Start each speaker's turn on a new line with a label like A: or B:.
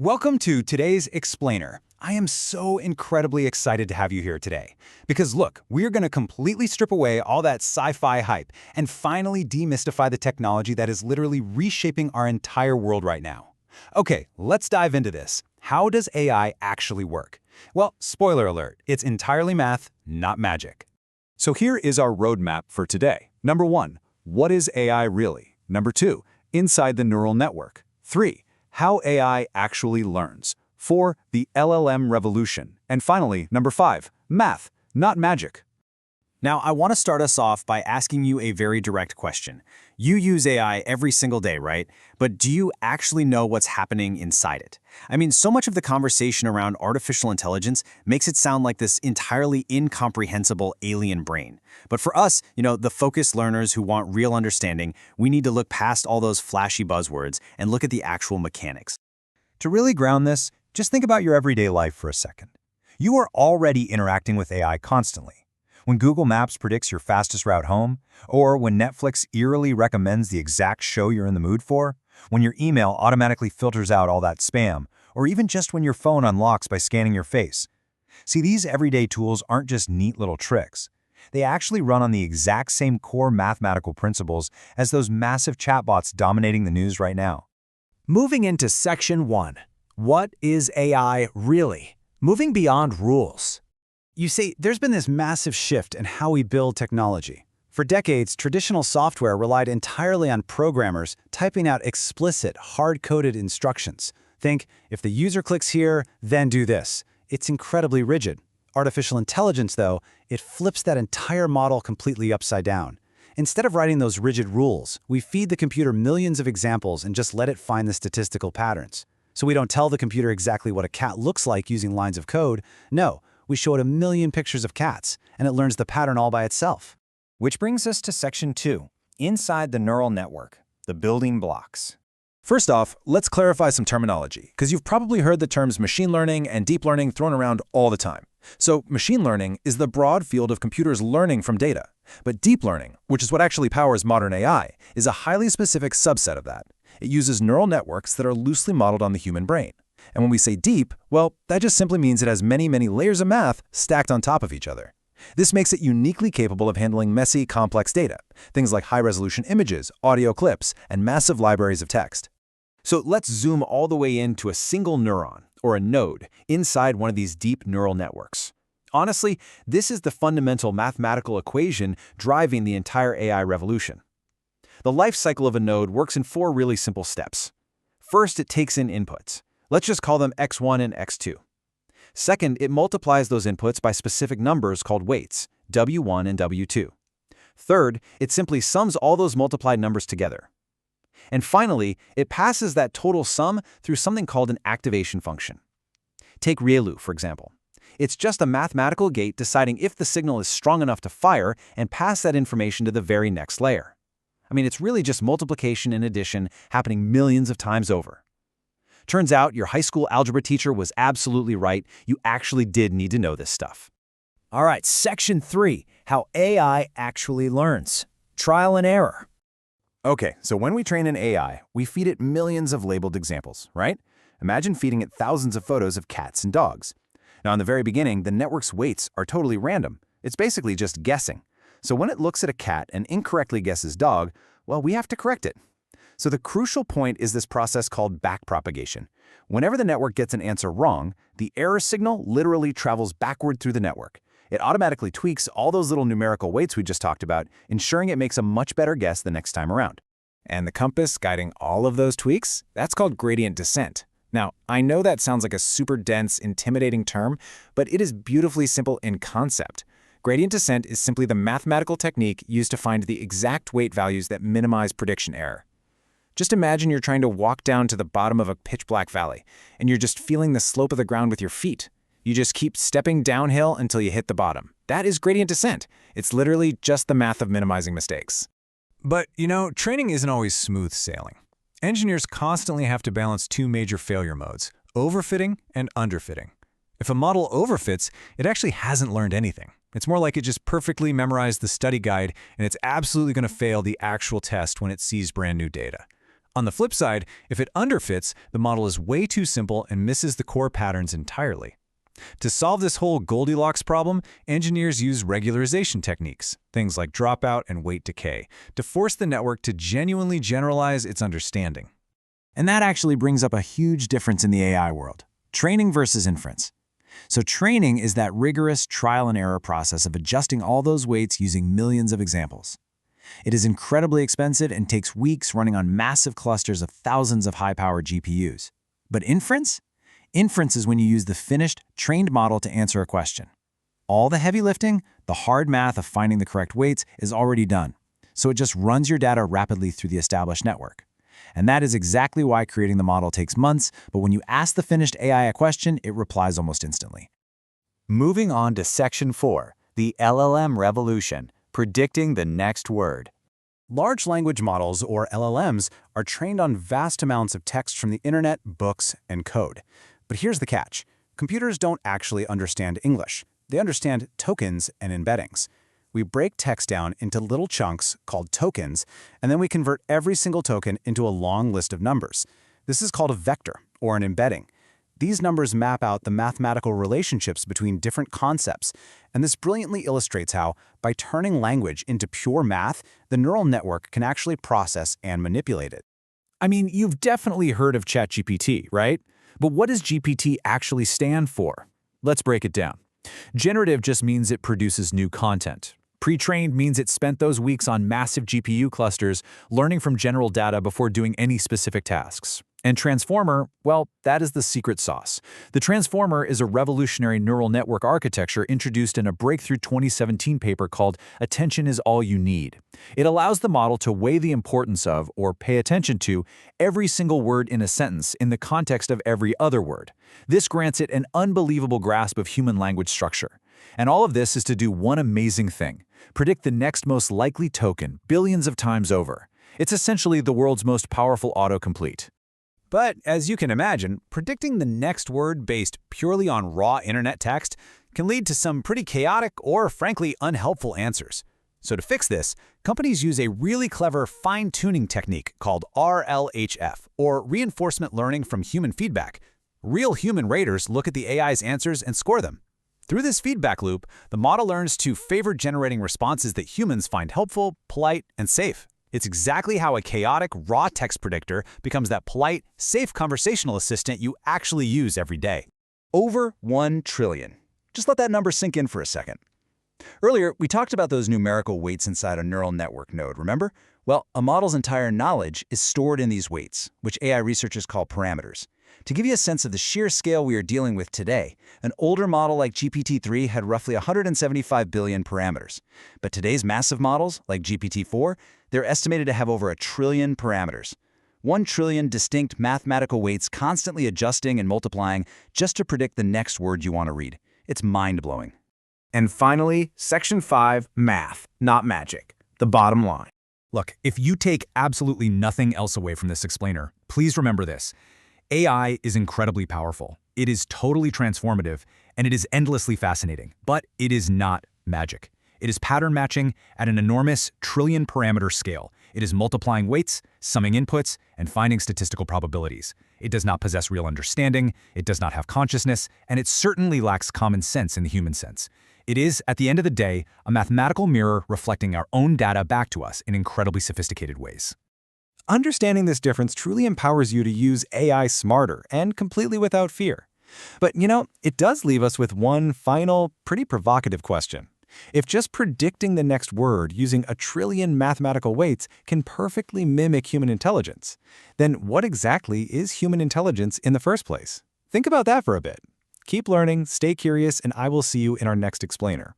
A: Welcome to today's Explainer. I am so incredibly excited to have you here today. Because look, we're going to completely strip away all that sci-fi hype and finally demystify the technology that is literally reshaping our entire world right now. Okay, let's dive into this. How does AI actually work? Well, spoiler alert, it's entirely math, not magic.
B: So here is our roadmap for today. Number 1, what is AI really? Number 2, inside the neural network. 3, how AI actually learns. 4, the LLM revolution. And finally, number 5, math, not magic.
C: Now, I want to start us off by asking you a very direct question. You use AI every single day, right? But do you actually know what's happening inside it? I mean, so much of the conversation around artificial intelligence makes it sound like this entirely incomprehensible alien brain. But for us, the focused learners who want real understanding, we need to look past all those flashy buzzwords and look at the actual mechanics.
D: To really ground this, just think about your everyday life for a second. You are already interacting with AI constantly. When Google Maps predicts your fastest route home, or when Netflix eerily recommends the exact show you're in the mood for, when your email automatically filters out all that spam, or even just when your phone unlocks by scanning your face. See, these everyday tools aren't just neat little tricks. They actually run on the exact same core mathematical principles as those massive chatbots dominating the news right now.
E: Moving into Section 1. What is AI really? Moving beyond rules.
A: You see, there's been this massive shift in how we build technology. For decades, traditional software relied entirely on programmers typing out explicit, hard-coded instructions. Think, if the user clicks here, then do this. It's incredibly rigid. Artificial intelligence, though, it flips that entire model completely upside down. Instead of writing those rigid rules, we feed the computer millions of examples and just let it find the statistical patterns. So we don't tell the computer exactly what a cat looks like using lines of code. No, we show it a million pictures of cats, and it learns the pattern all by itself.
D: Which brings us to Section 2, inside the neural network, the building blocks.
B: First off, let's clarify some terminology, because you've probably heard the terms machine learning and deep learning thrown around all the time. So machine learning is the broad field of computers learning from data. But deep learning, which is what actually powers modern AI, is a highly specific subset of that. It uses neural networks that are loosely modeled on the human brain. And when we say deep, well, that just simply means it has many, many layers of math stacked on top of each other. This makes it uniquely capable of handling messy, complex data, things like high-resolution images, audio clips, and massive libraries of text.
C: So let's zoom all the way into a single neuron, or a node, inside one of these deep neural networks. Honestly, this is the fundamental mathematical equation driving the entire AI revolution. The life cycle of a node works in 4 really simple steps. First, it takes in inputs. Let's just call them x1 and x2. Second, it multiplies those inputs by specific numbers called weights, w1 and w2. Third, it simply sums all those multiplied numbers together. And finally, it passes that total sum through something called an activation function. Take ReLU, for example. It's just a mathematical gate deciding if the signal is strong enough to fire and pass that information to the very next layer. I mean, it's really just multiplication and addition happening millions of times over. Turns out your high school algebra teacher was absolutely right. You actually did need to know this stuff.
E: All right, Section 3. How AI actually learns. Trial and error.
B: Okay, so when we train an AI, we feed it millions of labeled examples, right? Imagine feeding it thousands of photos of cats and dogs. Now, in the very beginning, the network's weights are totally random. It's basically just guessing. So when it looks at a cat and incorrectly guesses dog, well, we have to correct it. So the crucial point is this process called backpropagation. Whenever the network gets an answer wrong, the error signal literally travels backward through the network. It automatically tweaks all those little numerical weights we just talked about, ensuring it makes a much better guess the next time around.
F: And the compass guiding all of those tweaks? That's called gradient descent. Now, I know that sounds like a super dense, intimidating term, but it is beautifully simple in concept. Gradient descent is simply the mathematical technique used to find the exact weight values that minimize prediction error. Just imagine you're trying to walk down to the bottom of a pitch-black valley, and you're just feeling the slope of the ground with your feet. You just keep stepping downhill until you hit the bottom. That is gradient descent. It's literally just the math of minimizing mistakes.
G: But, training isn't always smooth sailing. Engineers constantly have to balance 2 major failure modes, overfitting and underfitting. If a model overfits, it actually hasn't learned anything. It's more like it just perfectly memorized the study guide, and it's absolutely going to fail the actual test when it sees brand new data. On the flip side, if it underfits, the model is way too simple and misses the core patterns entirely. To solve this whole Goldilocks problem, engineers use regularization techniques, things like dropout and weight decay, to force the network to genuinely generalize its understanding.
A: And that actually brings up a huge difference in the AI world: training versus inference. So training is that rigorous trial and error process of adjusting all those weights using millions of examples. It is incredibly expensive and takes weeks running on massive clusters of thousands of high-powered GPUs. But inference? Inference is when you use the finished, trained model to answer a question. All the heavy lifting, the hard math of finding the correct weights, is already done. So it just runs your data rapidly through the established network. And that is exactly why creating the model takes months, but when you ask the finished AI a question, it replies almost instantly.
B: Moving on to Section 4, the LLM revolution, predicting the next word.
A: Large language models, or LLMs, are trained on vast amounts of text from the internet, books, and code. But here's the catch: computers don't actually understand English. They understand tokens and embeddings. We break text down into little chunks called tokens, and then we convert every single token into a long list of numbers. This is called a vector, or an embedding. These numbers map out the mathematical relationships between different concepts, and this brilliantly illustrates how, by turning language into pure math, the neural network can actually process and manipulate it.
C: I mean, you've definitely heard of ChatGPT, right? But what does GPT actually stand for? Let's break it down. Generative just means it produces new content. Pre-trained means it spent those weeks on massive GPU clusters learning from general data before doing any specific tasks. And transformer, well, that is the secret sauce. The transformer is a revolutionary neural network architecture introduced in a breakthrough 2017 paper called Attention is All You Need. It allows the model to weigh the importance of, or pay attention to, every single word in a sentence in the context of every other word. This grants it an unbelievable grasp of human language structure. And all of this is to do one amazing thing: predict the next most likely token billions of times over. It's essentially the world's most powerful autocomplete.
G: But as you can imagine, predicting the next word based purely on raw internet text can lead to some pretty chaotic or, frankly, unhelpful answers. So to fix this, companies use a really clever fine-tuning technique called RLHF, or reinforcement learning from human feedback. Real human raters look at the AI's answers and score them. Through this feedback loop, the model learns to favor generating responses that humans find helpful, polite, and safe. It's exactly how a chaotic, raw text predictor becomes that polite, safe conversational assistant you actually use every day.
A: Over 1 trillion. Just let that number sink in for a second. Earlier, we talked about those numerical weights inside a neural network node, remember? Well, a model's entire knowledge is stored in these weights, which AI researchers call parameters. To give you a sense of the sheer scale we are dealing with today, an older model like GPT-3 had roughly 175 billion parameters. But today's massive models, like GPT-4, they're estimated to have over 1 trillion parameters. 1 trillion distinct mathematical weights constantly adjusting and multiplying just to predict the next word you want to read. It's mind-blowing.
C: And finally, Section 5, math, not magic. The bottom line.
E: Look, if you take absolutely nothing else away from this explainer, please remember this. AI is incredibly powerful. It is totally transformative, and it is endlessly fascinating. But it is not magic. It is pattern matching at an enormous trillion-parameter scale. It is multiplying weights, summing inputs, and finding statistical probabilities. It does not possess real understanding, it does not have consciousness, and it certainly lacks common sense in the human sense. It is, at the end of the day, a mathematical mirror reflecting our own data back to us in incredibly sophisticated ways.
C: Understanding this difference truly empowers you to use AI smarter and completely without fear. But it does leave us with one final, pretty provocative question. If just predicting the next word using 1 trillion mathematical weights can perfectly mimic human intelligence, then what exactly is human intelligence in the first place? Think about that for a bit. Keep learning, stay curious, and I will see you in our next explainer.